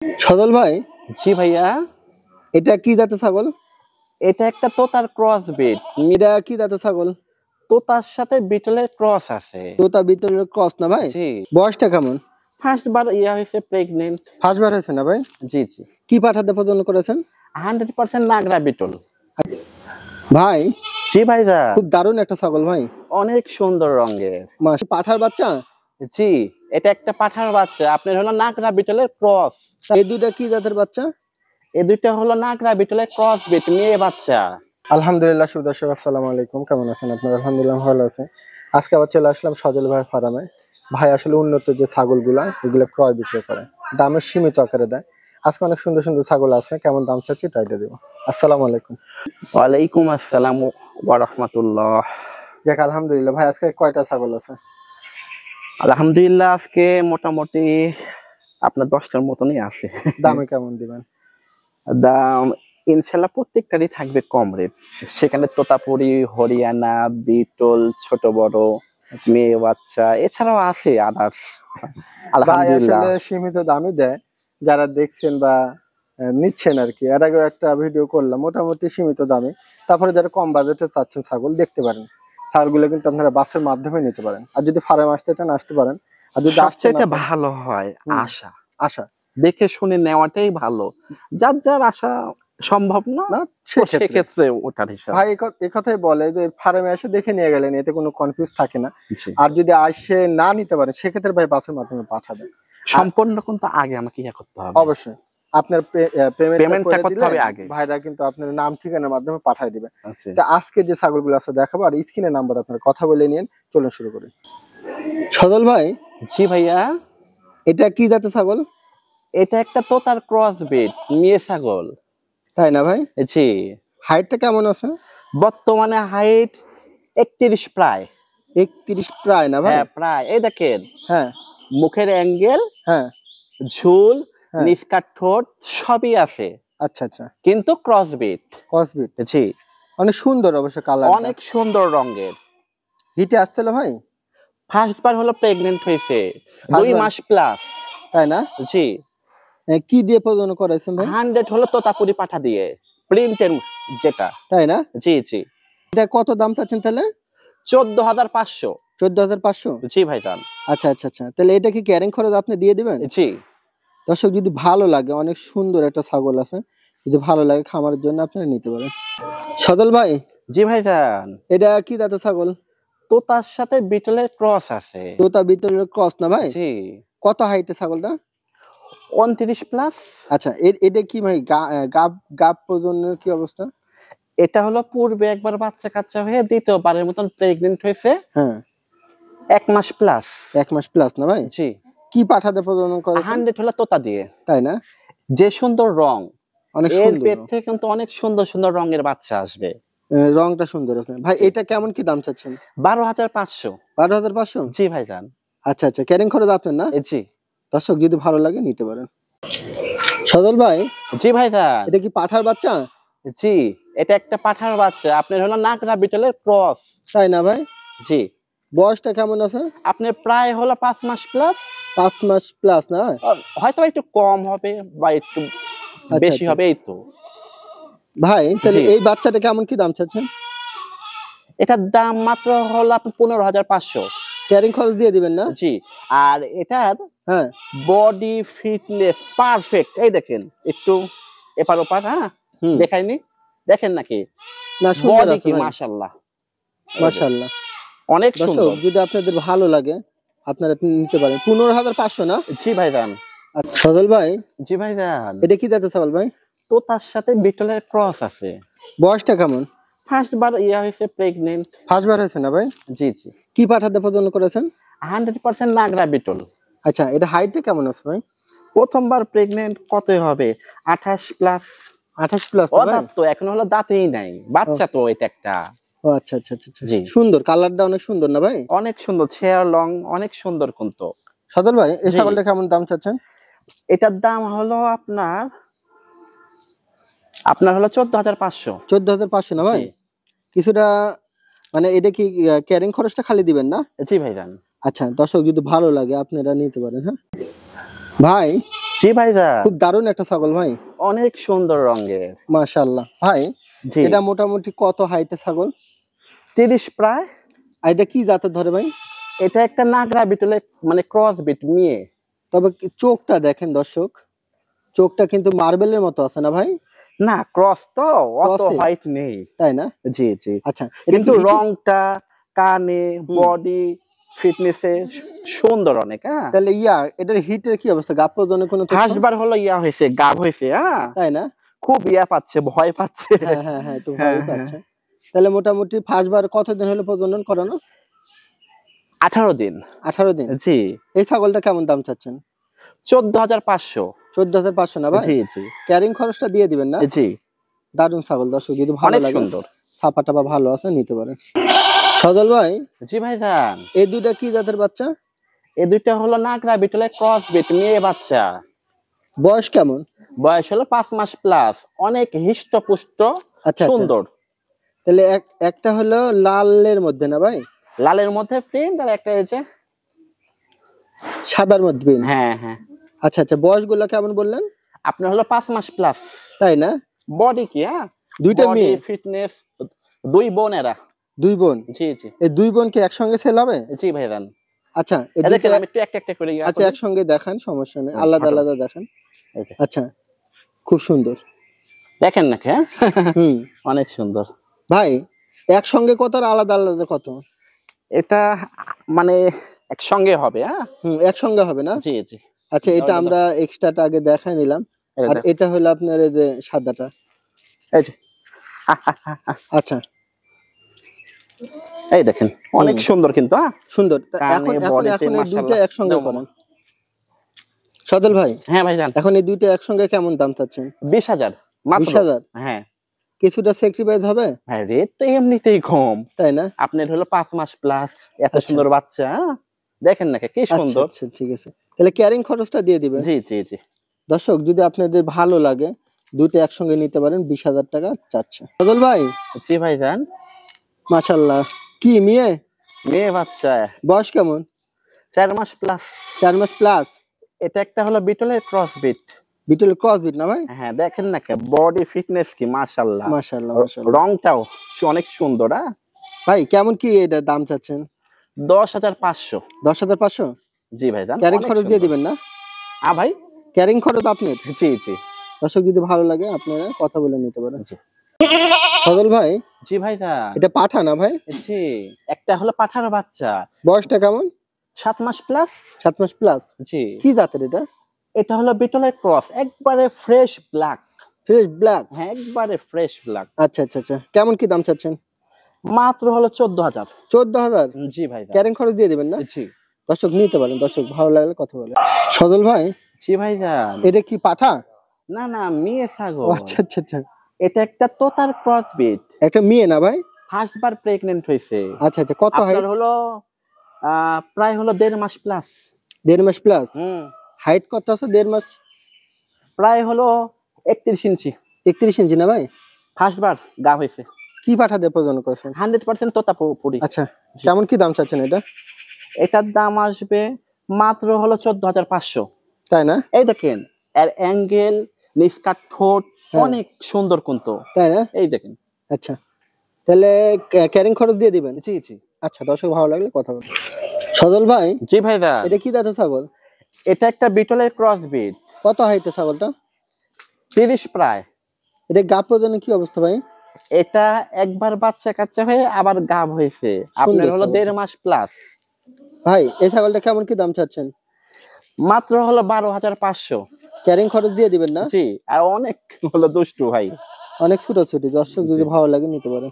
সজল ভাই, জি ভাইয়া, এটা কি জাতের ছাগল? এটা একটা তোতার ক্রস বিট। এটা কি জাতের ছাগল? তোতার সাথে বিটলের ক্রস আছে। তোতা বিটলের ক্রস না ভাই? জি, বয়সটা কেমন? ফার্স্ট বার হয়েছে প্রেগনেন্ট। ফার্স্ট বার হয়েছে না ভাই? জি জি, কি পাঠাতে প্রজনন করেছেন? 100% নাগরা বিটল। ভাই, জি ভাইয়া, খুব দারুণ একটা ছাগল ভাই। অনেক সুন্দর রঙের। পাঠার বাচ্চা? জি, এটা একটা পাঠার বাচ্চা। আপনার হলো নাগরা বিটলের ক্রস। এই দুইটা কি জাতের বাচ্চা? এই দুইটা হলো নাগরা বিটলের ক্রস বিট, মেয়ে বাচ্চা। আলহামদুলিল্লাহ, সুদর্শক আসসালামু আলাইকুম। কেমন আছেন আপনারা? আলহামদুলিল্লাহ ভালো আছে। আজকে আবার চলে আসলাম সজল ভাই ফার্মে। ভাই আসলে উন্নত যে ছাগলগুলা এগুলো ক্রয় বিক্রয় করে, দামের সীমিত আকারে দেয়। আজকে অনেক সুন্দর সুন্দর ছাগল আছে, কেমন দাম চাচ্ছি তাই দিয়ে দেবো। আসসালামু আলাইকুম। ওয়ালাইকুম আসসালাম ওয়া রাহমাতুল্লাহ। যাক আলহামদুলিল্লাহ। ভাই আজকে কয়টা ছাগল আছে? আলহামদুলিল্লাহ, আজকে মোটামুটি আপনার 10টার মতনই আছে। দামে কেমন দিবেন? দাম ইনশাল্লাহ প্রত্যেকটারই থাকবে কম রেট। সেখানে তোতাপুরি, হরিয়ানা, বিটল, ছোট বড়, মেয়ে বাচ্চা, এছাড়াও আছে আদার্স। ভাই আলহামদুলিল্লাহ, আসলে সীমিত দামই দেয় যারা দেখছেন বা নিচ্ছেন আর কি। এর আগে একটা ভিডিও করলাম মোটামুটি সীমিত দামে। তারপরে যারা কম বাজেটে চাচ্ছেন ছাগল দেখতে পারেন, ছাগলগুলো কিন্তু আপনারা বাসের মাধ্যমে নিতে পারেন। আর যদি ফার্মে আসতে চান আসতে পারেন। আর যদি আসতে সবচেয়ে না ভালো হয় আশা আশা দেখে শুনে নেওয়াটাই ভালো। যার যার আশা সম্ভব না, না সেক্ষেত্রে ওটার হিসাব। ভাই এই কথাই বলে যে ফার্মে এসে দেখে নিয়ে গেলেন, এতে কোনো কনফিউজ থাকে না। জি। আর যদি আসে না নিতে পারেন সেক্ষেত্রে ভাই বাসের মাধ্যমে পাঠাবেন। সম্পূর্ণ কিন্তু আগে আমাকে ইয়া করতে হবে। অবশ্যই আপনার পেমেন্টটা করে করতে দিলে হবে আগে। ভাইরা কিন্তু আপনার নাম ঠিকানার মাধ্যমে পাঠিয়ে দিবে। আচ্ছা। তা আজকে যে ছাগলগুলো আছে দেখাবো, আর স্ক্রিনে নাম্বার আপনার কথা বলে নিন। চলুন শুরু করি। সজল ভাই, জি ভাইয়া, এটা কি জাতের ছাগল? এটা একটা তোতার ক্রস বিট, মেয়ে ছাগল। তাই না ভাই? জি, হাইটটা কেমন আছে? বর্তমানে হাইট 31 প্রায়। 31 প্রায় না ভাই? হ্যাঁ প্রায়। এই দেখেন, হ্যাঁ মুখের অ্যাঙ্গেল, হ্যাঁ ঝুল, হ্যাঁ। নিস্কার ঠোঁট সবই আছে, আচ্ছা আচ্ছা, কিন্তু ক্রস বিট। কসবিট জি, অনেক সুন্দর অবশ্য, কালার অনেক সুন্দর রঙের। হিটে আসছিল ভাই? ফার্স্ট বার হলো প্রেগনেন্ট হয়েছে, 2 First বার? মাস প্লাস। তাই না? জি, কি দিয়ে প্রজনন করাইছেন ভাই? 100 হলো তোতাপুরি পাঠা দিয়ে, প্রিন্টের যেটা। তাই না? জি জি, এটা কত দাম চাচ্ছেন তাহলে? 14,500। 14,500? জি ভাইজান। আচ্ছা আচ্ছা আচ্ছা, তাহলে এটা কি ক্যারিং খরচ আপনি দিয়ে দিবেন? জি দর্শক যদি ভালো লাগে, অনেক সুন্দর একটা ছাগল আছে, যদি ভালো লাগে খামারের জন্য আপনারা নিতে পারেন। সদল ভাই, জি ভাইজান, এটা কি জাতের ছাগল? তোতার সাথে বিটলের ক্রস আছে। তোতা বিটলের ক্রস না ভাই? জি, কত হাইটে ছাগলটা? 29 প্লাস। আচ্ছা, এটা কি ভাই গাব গাব প্রজননের কি অবস্থা? এটা হলো পূর্বে একবার বাচ্চা কাচ্চা হয়ে দ্বিতীয়বারের মতন প্রেগনেন্ট হয়েছে, হ্যাঁ, 1 মাস প্লাস। 1 মাস প্লাস না ভাই? জি, কি পাঠাতে প্রজনন করেছেন? 100 হলো তোতা দিয়ে। তাই না? যে সুন্দর রং, অনেক এর সুন্দর পেট থেকে কিন্তু অনেক সুন্দর সুন্দর রঙের বাচ্চা আসবে। রংটা সুন্দর আছে ভাই। এটা কেমন কি দাম চাচ্ছেন? 12,500। 12,500? জি ভাইজান। আচ্ছা আচ্ছা, ক্যারিং খরচ আপনার না? জি দর্শক যদি ভালো লাগে নিতে পারেন। সদল ভাই, জি ভাইজান, এটা কি পাঠার বাচ্চা? জি, এটা একটা পাঠার বাচ্চা। আপনার হলো নাগরা বিটলের ক্রস। তাই না ভাই? জি, বয়সটা কেমন আছে? আপনার প্রায় হলো 5 মাস প্লাস। 5 মাস প্লাস না? হয়তো একটু কম হবে বা একটু আচ্ছা বেশি আচ্ছা হবে, এই তো। ভাই, তাহলে জি, এই বাচ্চাটা কেমন কি দাম চাচ্ছেন? এটার দাম মাত্র হলো আপনার 15,500। ক্যারিং খরচ দিয়ে দিবেন না? জি, আর এটার হ্যাঁ। Body fitness perfect. এই দেখেন, একটু এপার ওপার, হ্যাঁ হুম। দেখাইনি, দেখেন নাকি না, সুন্দর বডি আছে কি ভাই, মাশাআল্লাহ, মাশাআল্লাহ। অনেক দর্শক সুন্দর। যদি আপনাদের ভালো লাগে আপনারা নিতে পারেন। 15,500 না? জি ভাইজান। আচ্ছা সদল ভাই, জি ভাইজান, এটা কি জাতের ছাগল ভাই? তো তার সাথে বিটলের ক্রস আছে। বয়সটা কেমন? ফার্স্ট বার হয়েছে প্রেগনেন্ট। ফার্স্ট বার হয়েছে না ভাই? জি জি, কি পাঠাতে প্রজনন করেছেন? 100% নাগরা বিটল। আচ্ছা, এটা হাইটটা কেমন আছে ভাই? প্রথমবার প্রেগনেন্ট, কতই হবে, 28 প্লাস। 28 প্লাস ও না ভাই? দাঁত তো এখন হলো দাঁতেই নাই, বাচ্চা তো এটা একটা। ও আচ্ছা আচ্ছা আচ্ছা আচ্ছা। জি, সুন্দর, কালারটা অনেক সুন্দর না ভাই? অনেক সুন্দর, ছেয়ার লং অনেক সুন্দর কিন্তু। সদল ভাই, এই জি, ছাগলটা কেমন দাম চাচ্ছেন? এটার দাম হলো আপনার আপনার হলো 14,500। 14,500 না ভাই? জি কিছুটা মানে এটা কি ক্যারিং খরচটা খালি দিবেন না? জি ভাইজান। আচ্ছা দর্শক যদি ভালো লাগে আপনারা নিতে পারেন। হ্যাঁ ভাই, জি ভাইজান, খুব দারুণ একটা ছাগল ভাই, অনেক সুন্দর রঙের। মাশাআল্লাহ। ভাই জি, এটা মোটামুটি কত হাইটের ছাগল? 30 প্রায়। আর এটা কি জাতের ধরে ভাই? এটা একটা নাগরা বিটলে মানে ক্রস বিট নিয়ে। তবে চোখটা দেখেন দর্শক, চোখটা কিন্তু মার্বেলের মতো আছে না ভাই? না ক্রস তো, অত ক্রসে, হোয়াইট নেই। তাই না? জি জি, আচ্ছা, এটা কিন্তু কি রংটা, কানে, হুম, বডি ফিটনেসে সুন্দর অনেক। হ্যাঁ, তাহলে এটার হিটের কি অবস্থা? গাপ প্রদানের কোনো তথ্য? হাসবার হলো ইয়া হয়েছে, গাব হয়েছে। হ্যাঁ, তাই না? খুব ইয়া পাচ্ছে, ভয় পাচ্ছে। হ্যাঁ হ্যাঁ হ্যাঁ, একটু হ্যাঁ ভয়ই হ্যাঁ, পাচ্ছে। তাহলে মোটামুটি ফার্স্টবার কতদিন হলো প্রজনন করানো? 18 দিন। 18 দিন। জি, এই ছাগলটা কেমন দাম চাচ্ছেন? 14,500। 14,500 না ভাই? জি জি ক্যারিং খরচটা দিয়ে দিবেন না? জি, দারুণ ছাগল দর্শক, যদি ভালো অনেক লাগে সুন্দর। ছাপা টাপা ভালো আছে, নিতে পারেন। সজল ভাই, জি ভাইজান, এই দুইটা কি জাতের বাচ্চা? এই দুইটা হলো নাগরা বিটলে ক্রস বিট মেয়ে বাচ্চা। বয়স কেমন? বয়স হলো 5 মাস প্লাস, অনেক হিষ্টপুষ্ট, আচ্ছা আচ্ছা, সুন্দর। তাহলে একটা হলো লালের মধ্যে না ভাই, লালের মধ্যে প্রিন্ট, আর একটা হচ্ছে সাদার মধ্যে bin। হ্যাঁ হ্যাঁ। আচ্ছা আচ্ছা, বয়সগুলো কেমন বললেন? আপনার হলো 5 মাস প্লাস। তাই না? বডি কি, হ্যাঁ, দুইটা বডি মেয়ে, ফিটনেস, দুই বোন এরা। দুই বোন। জি জি এই দুই বোন কি একসঙ্গে সেল হবে? জি ভাইজান, আচ্ছা, এই এদেরকে দুইটা আমি একটু একটা একটা করে ইয়া আচ্ছা করি। একসঙ্গে দেখান, সমস্যা নেই, আলাদা হঠাৎ, আলাদা দেখান। এই যে, আচ্ছা, খুব সুন্দর। দেখেন নাকি? হ্যাঁ, হুম, অনেক সুন্দর। ভাই একসঙ্গে কত আর আলাদা আলাদা কত? এটা মানে একসঙ্গে হবে। হ্যাঁ, একসঙ্গে হবে না? জি জি, আচ্ছা, এটা আমরা এক্সট্রাটা আগে দেখাই নিলাম। আর এটা এটা হলো আপনার এই যে সাদাটা। এই যে, আচ্ছা, এই দেখেন অনেক হুম, সুন্দর কিন্তু। হ্যাঁ, সুন্দর। কানে এখন বডিতে এখন এই দুইটা মাশাআল্লাহ। একসঙ্গে দাও মামা। করেন। সদল ভাই, হ্যাঁ ভাইজান, এখন এই দুইটা একসঙ্গে কেমন দাম চাচ্ছেন? 20,000 মাত্র। 20,000? হ্যাঁ, কিছুটা স্যাক্রিফাইস হবে? হ্যাঁ রেট তো এমনিতেই কম। তাই না? আপনার হলো 5 মাস প্লাস, এত আচ্ছা সুন্দর বাচ্চা। হ্যাঁ, দেখেন নাকি কি আচ্ছা সুন্দর। আচ্ছা, ঠিক আছে। তাহলে ক্যারিং খরচটা দিয়ে দিবেন। জি জি জি দর্শক, যদি আপনাদের ভালো লাগে দুইটা একসঙ্গে নিতে পারেন, 20,000 টাকা চাচ্ছে। সদল ভাই, জি ভাইজান, মাশাল্লাহ, কি মেয়ে? মেয়ে বাচ্চা, বয়স কেমন? 4 মাস প্লাস। 4 মাস প্লাস। এটা একটা হলো বিটলের cross beat. Beetle cross beat না ভাই? হ্যাঁ, দেখেন নাকি বডি ফিটনেস কি মাশাআল্লাহ। মাশাল্লাহ মাশাল্লাহ। রংটাও অনেক সুন্দর। হ্যাঁ, ভাই কেমন কি এটা দাম চাচ্ছেন? 10,500। 10,500? জি ভাইজান, ক্যারিং অনেক খরচ দিয়ে সুন্দর। দিবেন না? ভাই, ক্যারিং খরচ আপনার। জি জি দর্শক, যদি ভালো লাগে আপনারা কথা বলে নিতে পারেন। জি সদল ভাই, জি ভাইজান, এটা পাঠা না ভাই? জি, একটা হলো পাঠার বাচ্চা, বয়সটা কেমন? 7 মাস প্লাস। 7 মাস প্লাস। জি, কি জাতের এটা? এটা হলো বিটলের ক্রস, একবারে ফ্রেশ ব্ল্যাক। Fresh black? হ্যাঁ, একবারে ফ্রেশ ব্ল্যাক। আচ্ছা আচ্ছা আচ্ছা, কেমন কি দাম চাচ্ছেন? মাত্র হলো 14,000। 14,000? জি ভাইজান, ক্যারিং খরচ দিয়ে দিবেন না? জি দর্শক, নিতে পারেন। দর্শক, ভালো লাগলে কথা বলে। সদল ভাই, জি ভাইজান, এটা কি পাঠা? না না মেয়ে ও ছাগল। আচ্ছা আচ্ছা আচ্ছা, এটা একটা তোতার ক্রস বিট, একটা মেয়ে না ভাই? ফার্স্ট বার প্রেগনেন্ট হয়েছে। আচ্ছা আচ্ছা, কত হাইট? আপনার হলো প্রায় হলো 1.5 মাস প্লাস। 1.5 মাস প্লাস। হুম, হাইট কত আছে? 1.5 মাস। প্রায় হলো 31 ইঞ্চি। 31 ইঞ্চি না ভাই? ফার্স্ট বার গা হয়েছে। কি পাঠা দিয়ে প্রজনন করছেন? 100% তোতা পুরি। আচ্ছা, কেমন কি দাম চাচ্ছেন এটা? এটার দাম আসবে মাত্র হলো 14,500। তাই না? এই দেখেন, এর অ্যাঙ্গেল, নিষ্কাট ঠোঁট হ্যাঁ। অনেক সুন্দর কিন্তু। তাই না? এই দেখেন। আচ্ছা, তাহলে ক্যারিং খরচ দিয়ে দিবেন। জি জি আচ্ছা, দর্শক ভালো লাগলে কথা বলবেন। সজল ভাই, জি ভাইদা, এটা কি জাতের ছাগল? এটা একটা বিটলের ক্রস বিট, কত হাইটের ছাগলটা? 30 প্রায়। এটা গাব প্রজননের কি অবস্থা ভাই? এটা একবার বাচ্চা কাচ্চা হয়ে আবার গাব হয়েছে, আপনার হলো ছাগল। 1.5 মাস প্লাস। ভাই এই ছাগলটা কেমন কি দাম চাচ্ছেন? মাত্র হলো 12,500। ক্যারিং খরচ দিয়ে দিবেন না? জি, আর অনেক হলো দুষ্টু ভাই। অনেক ছোটাছুটি। দর্শক, যদি জি। ভালো লাগে নিতে পারে।